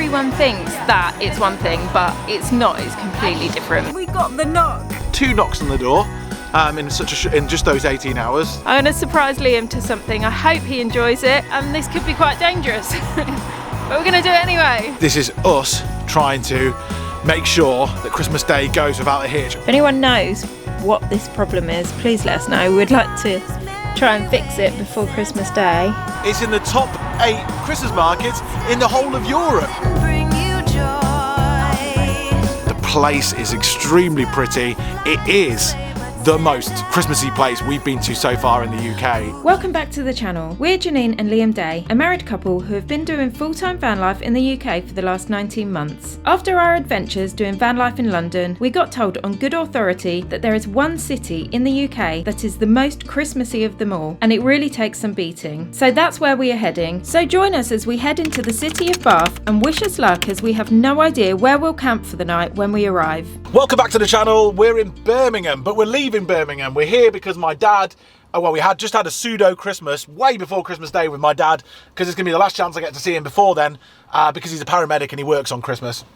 everyone thinks that it's one thing, but it's not, it's completely different. We got the knock. 2 knocks on the door in just those 18 hours. I'm gonna surprise Liam to something. I hope he enjoys it, and this could be quite dangerous. But we're gonna do it anyway. This is us trying to make sure that Christmas Day goes without a hitch. If anyone knows what this problem is, please let us know. We'd like to try and fix it before Christmas Day. It's in the top 8 Christmas markets in the whole of Europe. The place is extremely pretty. It is the most Christmassy place we've been to so far in the UK. Welcome back to the channel. We're Janine and Liam Day, a married couple who have been doing full-time van life in the UK for the last 19 months. After our adventures doing van life in London, we got told on good authority that there is one city in the UK that is the most Christmassy of them all, and it really takes some beating. So that's where we are heading. So join us as we head into the city of Bath and wish us luck, as we have no idea where we'll camp for the night when we arrive. Welcome back to the channel. We're in Birmingham, but we're leaving Birmingham. We're here because my dad, we had just had a pseudo Christmas way before Christmas Day with my dad, because it's going to be the last chance I get to see him before then, because he's a paramedic and he works on Christmas.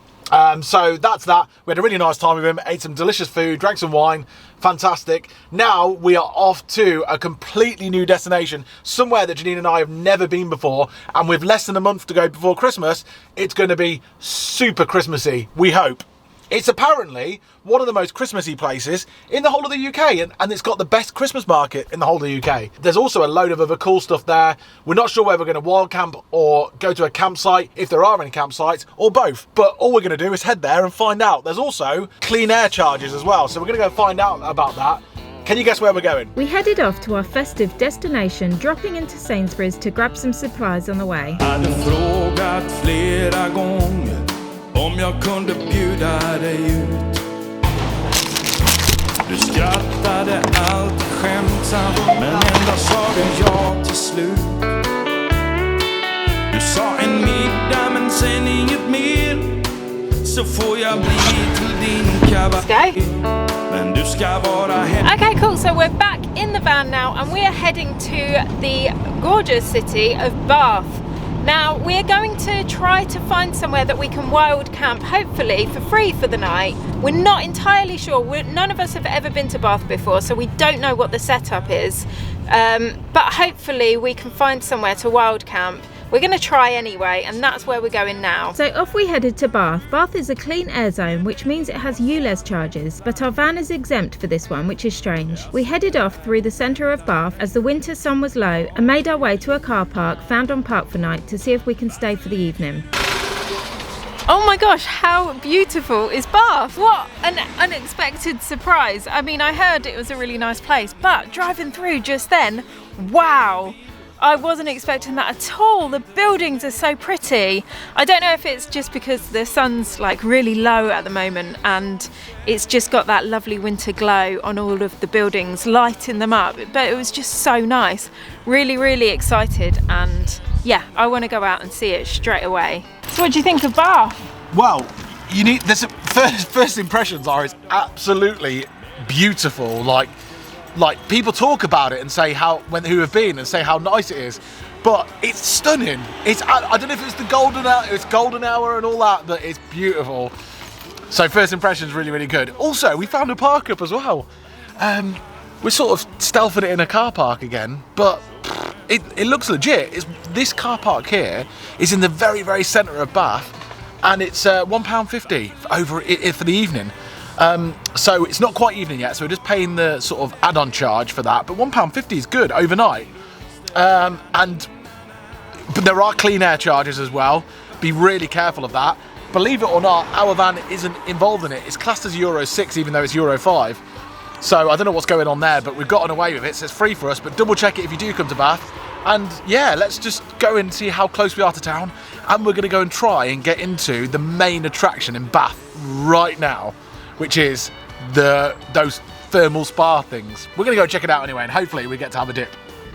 So that's that. We had a really nice time with him, ate some delicious food, drank some wine, fantastic. Now we are off to a completely new destination, somewhere that Janine and I have never been before, and with less than a month to go before Christmas, it's going to be super Christmassy, we hope. It's apparently one of the most Christmassy places in the whole of the UK, and it's got the best Christmas market in the whole of the UK. There's also a load of other cool stuff there. We're not sure whether we're going to wild camp or go to a campsite, if there are any campsites, or both. But all we're going to do is head there and find out. There's also clean air charges as well, so we're going to go find out about that. Can you guess where we're going? We headed off to our festive destination, dropping into Sainsbury's to grab some supplies on the way. Om jag kunde bjuda dig ut. Du skrattade allt skämtsamt, men ändå sa du ja till slut. Du sa en middag men sen inget mer, så får jag bli till din kavaj. Men du ska vara hemma. Okay, cool, so we're back in the van now and we are heading to the gorgeous city of Bath. Now, we're going to try to find somewhere that we can wild camp, hopefully for free for the night. We're not entirely sure. None of us have ever been to Bath before, so we don't know what the setup is. But hopefully we can find somewhere to wild camp. We're going to try anyway, and that's where we're going now. So off we headed to Bath. Bath is a clean air zone, which means it has ULEZ charges, but our van is exempt for this one, which is strange. We headed off through the centre of Bath as the winter sun was low, and made our way to a car park found on Park for Night to see if we can stay for the evening. Oh my gosh, how beautiful is Bath? What an unexpected surprise. I mean, I heard it was a really nice place, but driving through just then, wow. I wasn't expecting that at all. The buildings are so pretty. I don't know if it's just because the sun's like really low at the moment and it's just got that lovely winter glow on all of the buildings, lighting them up, but it was just so nice. Really, really excited, and yeah, I want to go out and see it straight away. So what do you think of Bath? Well, you need this. First impressions are it's absolutely beautiful. Like people talk about it and say who have been and say how nice it is, but it's stunning. I don't know if it's the golden hour and all that, but it's beautiful. So first impressions really, really good. Also, we found a park up as well. We're sort of stealthing it in a car park again, but it looks legit. This car park here is in the very, very centre of Bath, and it's £1.50 over for the evening. So it's not quite evening yet, so we're just paying the sort of add-on charge for that, but £1.50 is good overnight. But there are clean air charges as well. Be really careful of that. Believe it or not, our van isn't involved in it. It's classed as Euro 6 even though it's Euro 5. So I don't know what's going on there, but we've gotten away with it, so it's free for us, but double check it if you do come to Bath. And yeah, let's just go and see how close we are to town, and we're going to go and try and get into the main attraction in Bath right now, which is those thermal spa things. We're going to go check it out anyway, and hopefully we get to have a dip.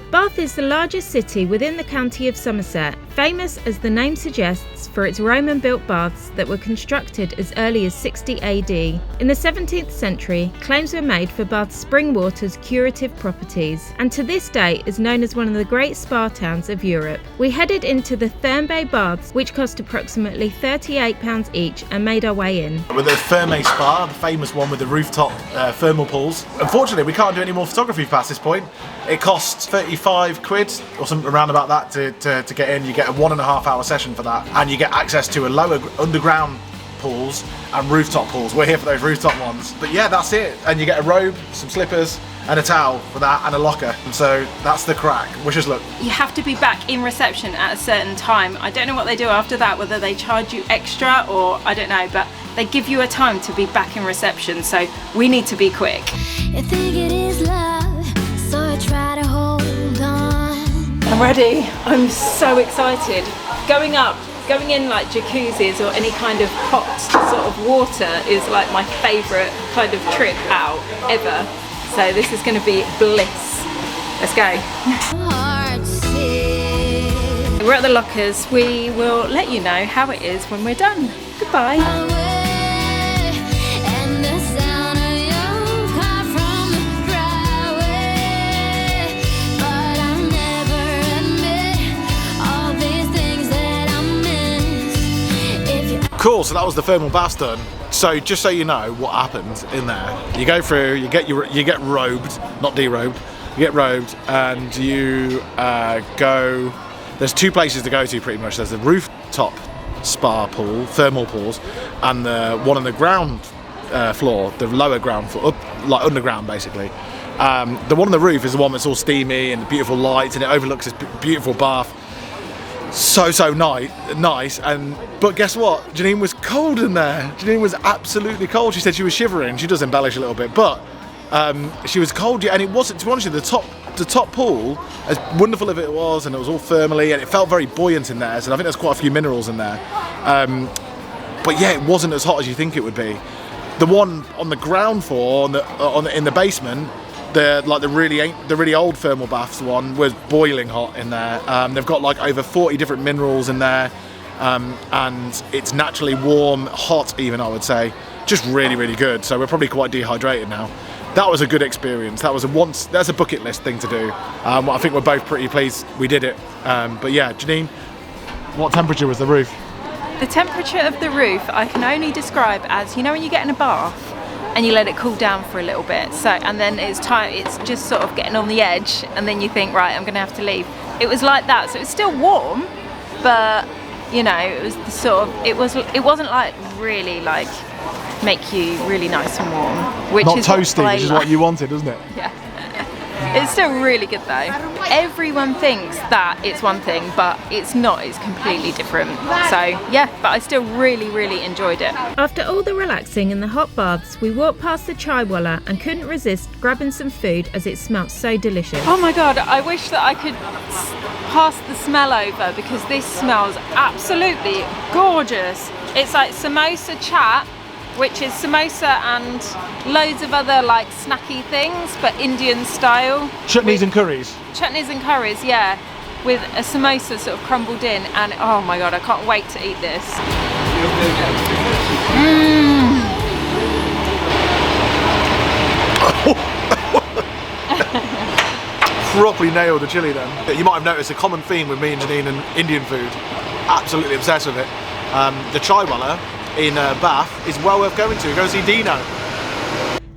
Bath is the largest city within the county of Somerset, Famous, as the name suggests, for its Roman-built baths that were constructed as early as 60 AD. In the 17th century, claims were made for Bath's spring water's curative properties, and to this day is known as one of the great spa towns of Europe. We headed into the Therme baths, which cost approximately £38 each, and made our way in. With the Therme Spa, the famous one with the rooftop thermal pools. Unfortunately, we can't do any more photography past this point. It costs 35 quid or something around about that to get in. You get a 1.5 hour session for that, and you get access to a lower underground pools and rooftop pools. We're here for those rooftop ones. But yeah, that's it. And you get a robe, some slippers, and a towel for that, and a locker. And so that's the crack. Wish us luck. You have to be back in reception at a certain time. I don't know what they do after that, whether they charge you extra or I don't know, but they give you a time to be back in reception, so we need to be quick. You think it is love, so I try to hold on. I'm ready. I'm so excited. Going in like jacuzzis or any kind of hot sort of water is like my favourite kind of trip out ever. So this is going to be bliss. Let's go. We're at the lockers. We will let you know how it is when we're done. Goodbye. Cool, so that was the thermal bath done. So just so you know what happens in there, you go through, you get robed, not derobed, you get robed, and you go. There's two places to go to pretty much. There's the rooftop spa pool, thermal pools, and the one on the ground floor, the lower ground floor, up like underground basically. The one on the roof is the one that's all steamy and beautiful lights, and it overlooks this beautiful bath. So nice, but guess what? Janine was cold in there. Janine was absolutely cold. She said she was shivering. She does embellish a little bit, but she was cold. And it wasn't, to be honest, the top pool, as wonderful as it was, and it was all thermally, and it felt very buoyant in there. So I think there's quite a few minerals in there. But yeah, it wasn't as hot as you think it would be. The one on the ground floor, in the basement, the really old thermal baths one was boiling hot in there. They've got like over 40 different minerals in there, and it's naturally warm, hot even, I would say. Just really good. So we're probably quite dehydrated now. That was a good experience. That's a bucket list thing to do. I think we're both pretty pleased we did it. But yeah, Janine, what temperature was the roof? The temperature of the roof I can only describe as, you know when you get in a bath and you let it cool down for a little bit, and then it's just sort of getting on the edge, and then you think, right, I'm gonna have to leave. It was like that. So it was still warm, but you know, it was the sort of, it wasn't like really like make you really nice and warm, which not is toasty, which is what you wanted, isn't it? Yeah. It's still really good though. Everyone thinks that it's one thing, but it's not, it's completely different. So yeah, but I still really enjoyed it. After all the relaxing in the hot baths, we walked past the chaiwala and couldn't resist grabbing some food as it smelt so delicious. Oh my god, I wish that I could pass the smell over, because this smells absolutely gorgeous. It's like samosa chat, which is samosa and loads of other like snacky things, but Indian style. Chutneys and curries. Chutneys and curries, yeah, with a samosa sort of crumbled in, and oh my god, I can't wait to eat this. Properly nailed the chili then. You might have noticed a common theme with me and Janine and Indian food. Absolutely obsessed with it. The chaiwala in Bath is well worth going to. Go see Dino.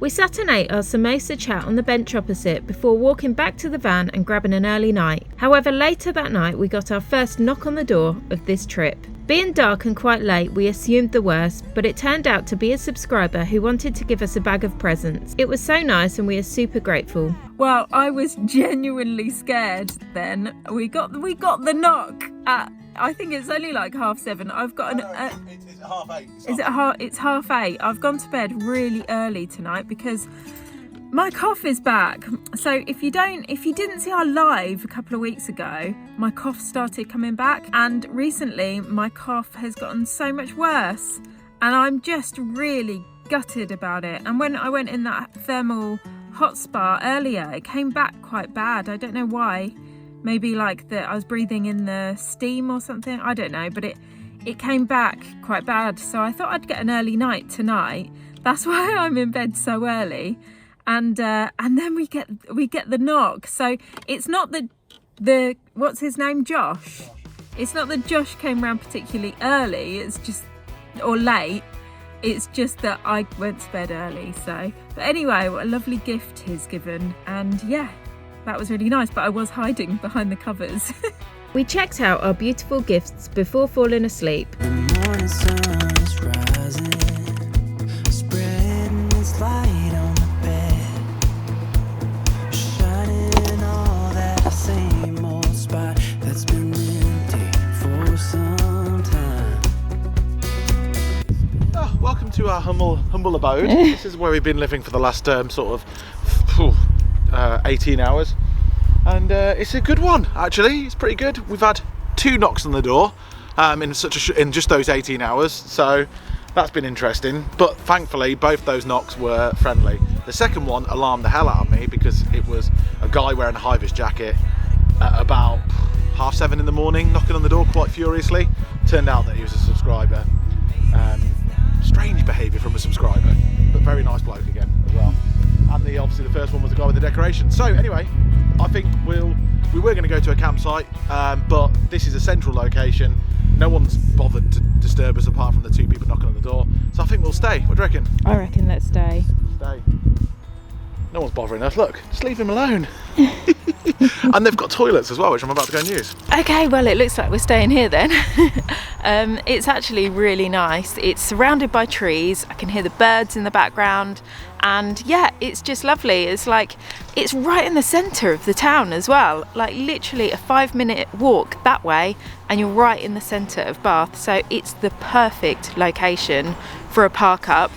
We sat and ate our samosa chat on the bench opposite before walking back to the van and grabbing an early night. However, later that night we got our first knock on the door of this trip. Being dark and quite late, we assumed the worst, but it turned out to be a subscriber who wanted to give us a bag of presents. It was so nice and we are super grateful. Well, I was genuinely scared then. We got the knock at, I think it's only like 7:30. I've got an... It's 8:30. Is it half? It's 8:30. I've gone to bed really early tonight because my cough is back. So if you didn't see our live a couple of weeks ago, my cough started coming back, and recently my cough has gotten so much worse, and I'm just really gutted about it. And when I went in that thermal hot spa earlier, it came back quite bad. I don't know why. maybe like I was breathing in the steam or something, I don't know, but it came back quite bad, so I thought I'd get an early night tonight. That's why I'm in bed so early. And then we get the knock. So it's not the what's his name, Josh? It's not that Josh came round particularly early, it's just, or late. It's just that I went to bed early. So, but anyway, what a lovely gift he's given, and yeah, that was really nice. But I was hiding behind the covers. We checked out our beautiful gifts before falling asleep. The morning sun is rising, spreading its light on the bed, shining all that same old spot that's been empty for some time. Oh, welcome to our humble abode. This is where we've been living for the last sort of 18 hours. And it's a good one, actually. It's pretty good. We've had 2 knocks on the door in just those 18 hours, so that's been interesting. But thankfully, both those knocks were friendly. The second one alarmed the hell out of me because it was a guy wearing a high-vis jacket at about 7:30 in the morning, knocking on the door quite furiously. Turned out that he was a subscriber. Strange behaviour from a subscriber, but very nice bloke again as well. And obviously the first one was the guy with the decoration. So anyway, I think we were going to go to a campsite, but this is a central location. No one's bothered to disturb us apart from the 2 people knocking on the door. So I think we'll stay. What do you reckon? I reckon let's stay. Stay. No one's bothering us. Look, just leave him alone. And they've got toilets as well, which I'm about to go and use. Okay, well, it looks like we're staying here then. It's actually really nice. It's surrounded by trees. I can hear the birds in the background. And yeah, it's just lovely. It's like, it's right in the centre of the town as well. Like literally a 5-minute walk that way and you're right in the centre of Bath. So it's the perfect location for a park up.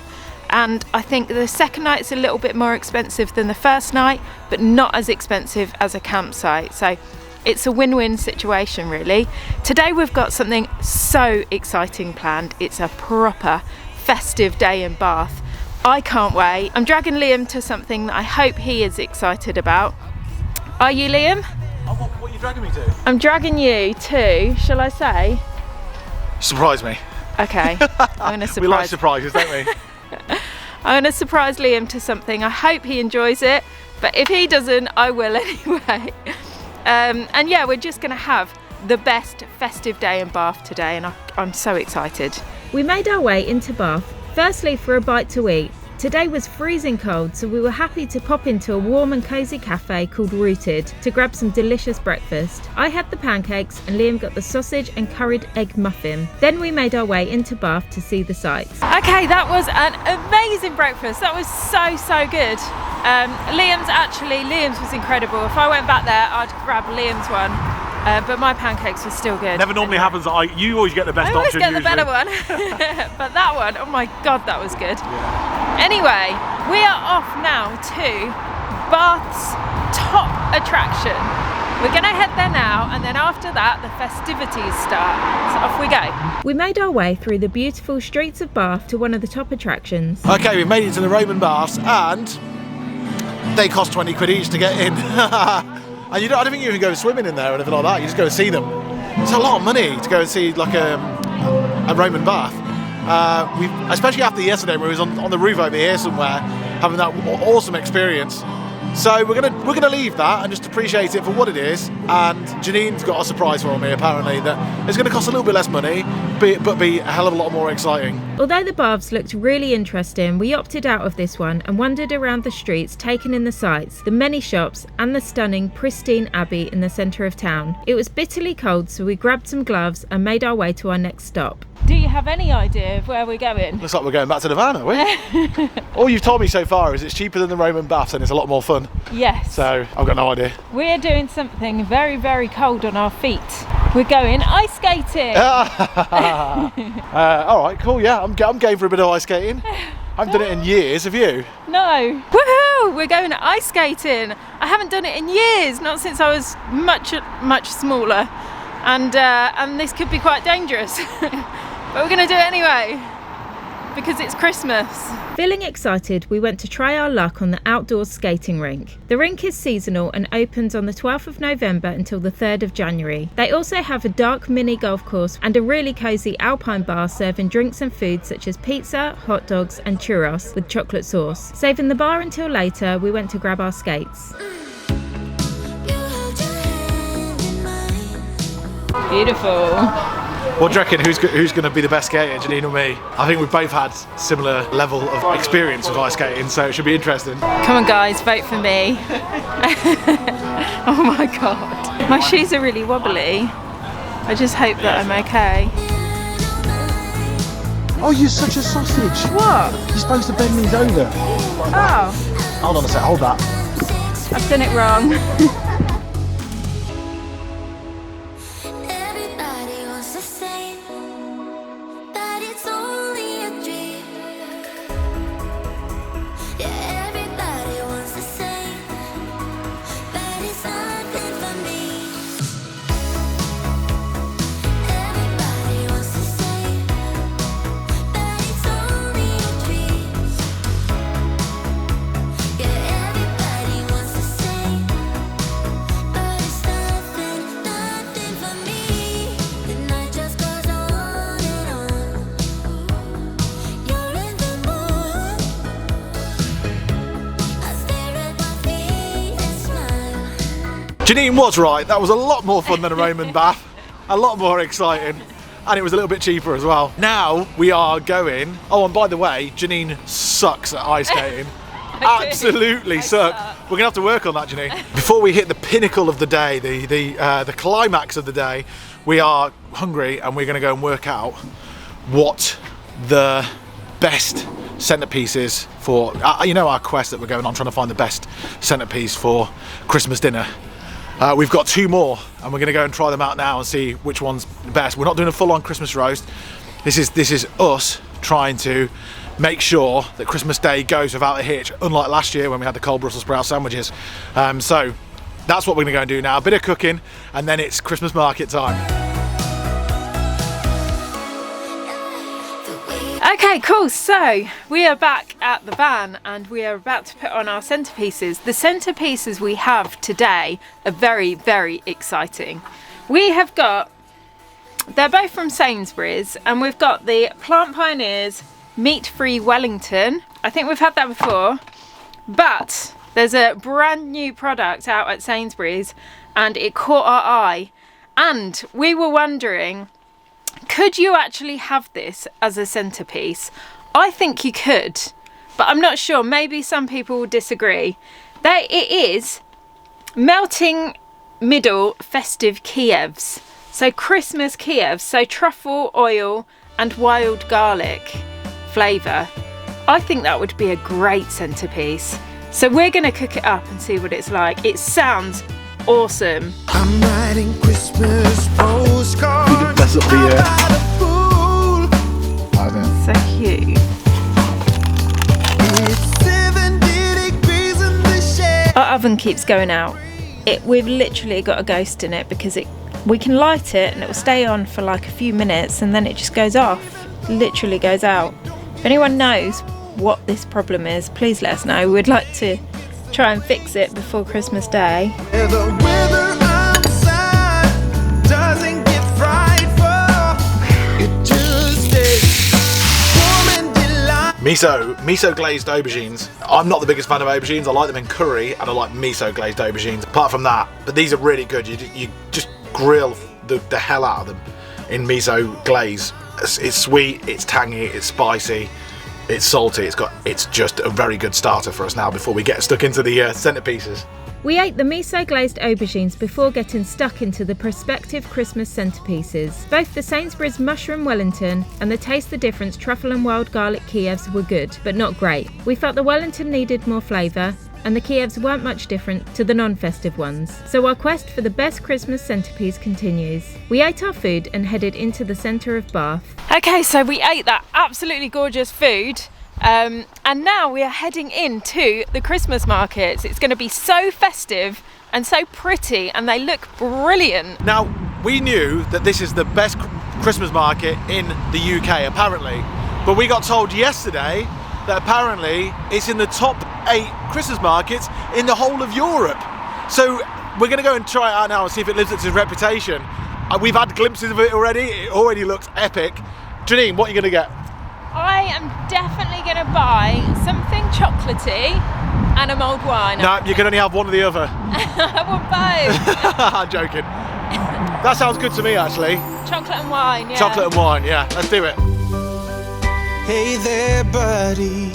And I think the second night's a little bit more expensive than the first night, but not as expensive as a campsite. So it's a win-win situation really. Today we've got something so exciting planned. It's a proper festive day in Bath. I can't wait. I'm dragging Liam to something that I hope he is excited about. Are you, Liam? What are you dragging me to? I'm dragging you to, shall I say? Surprise me. Okay, I'm going to surprise. We like surprises, don't we? I'm going to surprise Liam to something. I hope he enjoys it, but if he doesn't, I will anyway. And yeah, we're just going to have the best festive day in Bath today, and I'm so excited. We made our way into Bath, firstly for a bite to eat. Today was freezing cold, so we were happy to pop into a warm and cosy cafe called Rooted to grab some delicious breakfast. I had the pancakes and Liam got the sausage and curried egg muffin. Then we made our way into Bath to see the sights. Okay, that was an amazing breakfast. That was so good. Liam's was incredible. If I went back there, I'd grab Liam's one. But my pancakes were still good. Never normally happens that you always get the best option. I always get the better one. But that one, oh my God, that was good. Yeah. Anyway, we are off now to Bath's top attraction. We're going to head there now, and then after that, the festivities start. So off we go. We made our way through the beautiful streets of Bath to one of the top attractions. Okay, we've made it to the Roman baths, and they cost 20 quid each to get in. And I don't think you can go swimming in there or anything like that. You just go and see them. It's a lot of money to go and see like a Roman bath. Especially after yesterday, where we was on the roof over here somewhere, having that awesome experience. So we're gonna leave that and just appreciate it for what it is. And Janine's got a surprise for me apparently that it's going to cost a little bit less money, but be a hell of a lot more exciting. Although the baths looked really interesting, we opted out of this one and wandered around the streets, taking in the sights, the many shops, and the stunning, pristine abbey in the centre of town. It was bitterly cold, so we grabbed some gloves and made our way to our next stop. Do you have any idea of where we're going? Looks like we're going back to the van, are we? All you've told me so far is it's cheaper than the Roman baths and it's a lot more fun. Yes. So I've got no idea. We're doing something very, very cold on our feet. We're going ice skating. All right, cool. Yeah, I'm game for a bit of ice skating. I haven't done it in years. Have you? No. Woohoo! We're going ice skating. I haven't done it in years. Not since I was much smaller, and this could be quite dangerous. But we're going to do it anyway. because it's Christmas. Feeling excited, we went to try our luck on the outdoor skating rink. The rink is seasonal and opens on the 12th of November until the 3rd of January. They also have a dark mini golf course and a really cosy alpine bar serving drinks and food such as pizza, hot dogs and churros with chocolate sauce. Saving the bar until later, we went to grab our skates. Beautiful. What do you reckon? Who's going to be the best skater, Janine or me? I think we've both had similar level of experience with ice skating, so it should be interesting. Come on guys, vote for me. Oh my god. My shoes are really wobbly. I just hope that I'm okay. Oh, you're such a sausage. What? You're supposed to bend these over. Oh. Hold on a sec, hold that. I've done it wrong. Janine was right, that was a lot more fun than a Roman bath, a lot more exciting, and it was a little bit cheaper as well. Now we are going, oh and by the way, Janine sucks at ice skating. Absolutely suck. We're gonna have to work on that, Janine. Before we hit the pinnacle of the day, the climax of the day, we are hungry and we're gonna go and work out what the best centerpiece is for, you know, our quest that we're going on, trying to find the best centerpiece for Christmas dinner. We've got 2 more and we're going to go and try them out now and see which one's best. We're not doing a full-on Christmas roast. This is us trying to make sure that Christmas Day goes without a hitch, unlike last year when we had the cold Brussels sprout sandwiches. So that's what we're going to go and do now. A bit of cooking and then it's Christmas market time. Okay, cool. So we are back at the van and we are about to put on our centerpieces. The centerpieces we have today are very, very exciting. We have got, they're both from Sainsbury's, and we've got the Plant Pioneers Meat-Free Wellington. I think we've had that before, but there's a brand new product out at Sainsbury's and it caught our eye. And we were wondering, could you actually have this as a centerpiece? I think you could, but I'm not sure. Maybe some people will disagree. It is melting middle festive Kievs. So Christmas Kievs, so truffle oil and wild garlic flavour. I think that would be a great centerpiece. So we're going to cook it up and see what it's like. It sounds awesome. I'm writing Christmas postcards That's up the about a fool. So cute. It's 70 degrees in the shed. Our oven keeps going out. We've literally got a ghost in it because we can light it and it will stay on for like a few minutes and then it just goes off. Literally goes out. If anyone knows what this problem is, please let us know. We'd like to try and fix it before Christmas Day. The weather outside doesn't get frightful. It just stays warm and delightful. Miso glazed aubergines. I'm not the biggest fan of aubergines. I like them in curry and I like miso glazed aubergines. Apart from that, but these are really good. You just grill the hell out of them in miso glaze. It's sweet, it's tangy, it's spicy, it's salty. It's just a very good starter for us now before we get stuck into the centerpieces. We ate the miso glazed aubergines before getting stuck into the prospective Christmas centerpieces. Both the Sainsbury's Mushroom Wellington and the Taste the Difference Truffle and Wild Garlic Kievs were good, but not great. We felt the Wellington needed more flavour, and the Kievs weren't much different to the non-festive ones. So our quest for the best Christmas centerpiece continues. We ate our food and headed into the centre of Bath. Okay, so we ate that absolutely gorgeous food. And now we are heading into the Christmas markets. It's going to be so festive and so pretty and they look brilliant. Now, we knew that this is the best Christmas market in the UK, apparently. But we got told yesterday that apparently it's in the top 8 Christmas markets in the whole of Europe. So we're going to go and try it out now and see if it lives up to its reputation. We've had glimpses of it already. It already looks epic. Janine, what are you going to get? I am definitely going to buy something chocolatey and a mulled wine. No, you can only have one or the other. I want both. I'm joking. That sounds good to me, actually. Chocolate and wine, yeah. Chocolate and wine, yeah. Let's do it. Hey there, buddy.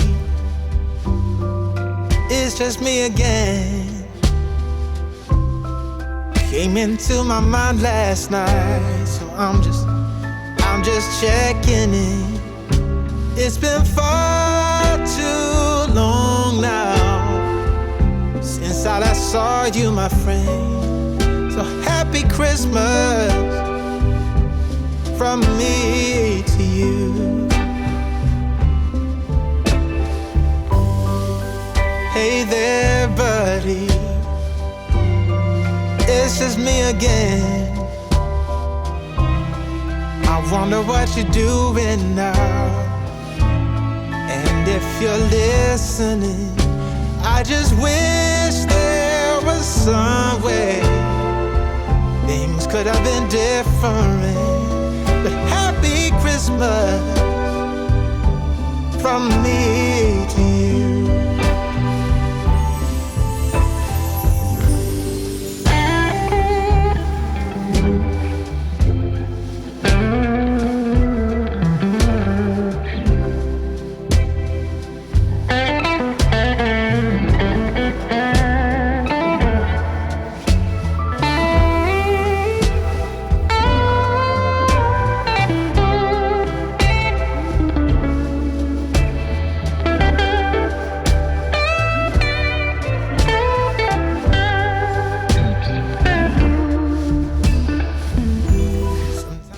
It's just me again. Came into my mind last night, so I'm just checking in. It's been far too long now since I last saw you, my friend. So happy Christmas from me to you. Hey there, buddy. It's just me again. I wonder what you're doing now. And if you're listening, I just wish there was some way things could have been different. But happy Christmas from me to you.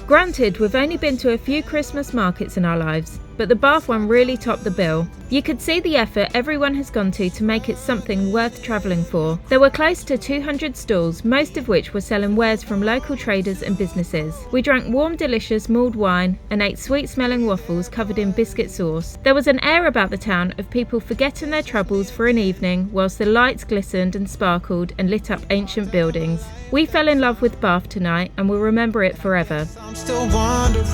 Granted, we've only been to a few Christmas markets in our lives, but the Bath one really topped the bill. You could see the effort everyone has gone to make it something worth travelling for. There were close to 200 stalls, most of which were selling wares from local traders and businesses. We drank warm, delicious mulled wine and ate sweet-smelling waffles covered in biscuit sauce. There was an air about the town of people forgetting their troubles for an evening whilst the lights glistened and sparkled and lit up ancient buildings. We fell in love with Bath tonight and will remember it forever. I'm still wondering,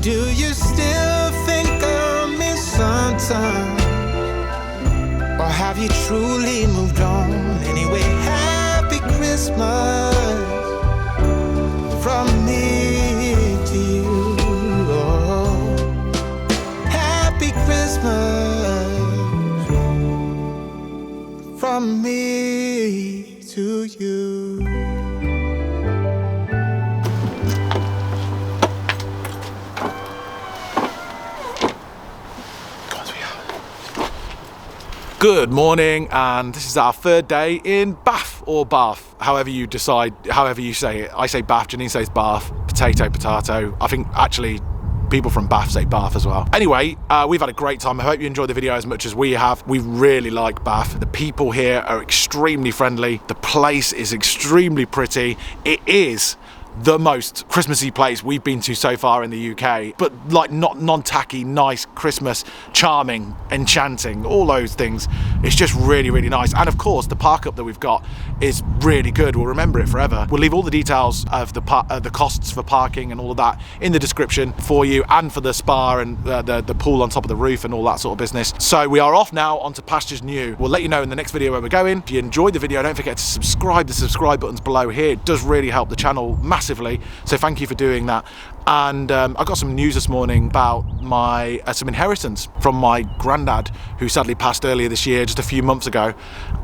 do you still think of me sometimes? Or have you truly moved on? Anyway, happy Christmas from me to you. Oh, happy Christmas from me to you. Good morning, and this is our 3rd day in Bath, or Bath, however you decide, however you say it. I say Bath, Janine says Bath, potato, potato. I think actually people from Bath say Bath as well. Anyway, we've had a great time. I hope you enjoyed the video as much as we have. We really like Bath. The people here are extremely friendly. The place is extremely pretty. It is the most Christmassy place we've been to so far in the UK, but like not non-tacky, nice, Christmas, charming, enchanting, all those things. It's just really, really nice. And of course, the park up that we've got is really good. We'll remember it forever. We'll leave all the details of the costs for parking and all of that in the description for you, and for the spa and the pool on top of the roof and all that sort of business. So we are off now onto pastures new. We'll let you know in the next video where we're going. If you enjoyed the video, don't forget to subscribe. The subscribe button's below here. It does really help the channel massively, so thank you for doing that. And I got some news this morning about my some inheritance from my granddad, who sadly passed earlier this year, just a few months ago.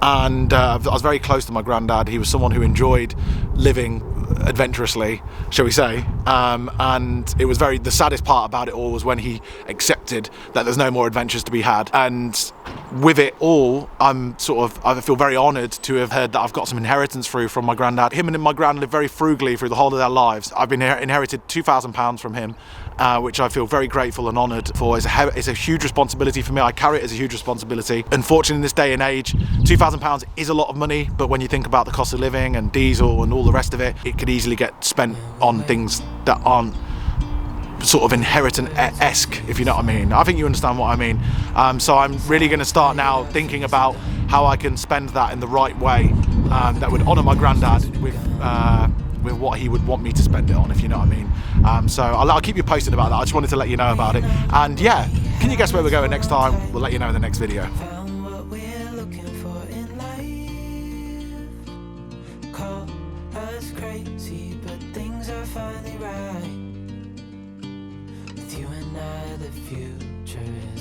And I was very close to my granddad. He was someone who enjoyed living adventurously, shall we say, and it was the saddest part about it all was when he accepted that there's no more adventures to be had. And with it all, I feel very honoured to have heard that I've got some inheritance through from my granddad. Him and my gran lived very frugally through the whole of their lives. I've been inherited £2,000 from him, which I feel very grateful and honoured for. It's a huge responsibility for me. I carry it as a huge responsibility. Unfortunately, in this day and age, £2,000 is a lot of money, but when you think about the cost of living and diesel and all the rest of it, it could easily get spent on things that aren't sort of inheritance-esque, if you know what I mean. I think you understand what I mean. So I'm really going to start now thinking about how I can spend that in the right way that would honour my granddad with what he would want me to spend it on, if you know what I mean. So I'll keep you posted about that. I just wanted to let you know about it. And yeah, can you guess where we're going next time? We'll let you know in the next video. Found what we're looking for in life. Call us crazy, but things are finally right. With you and I, the future is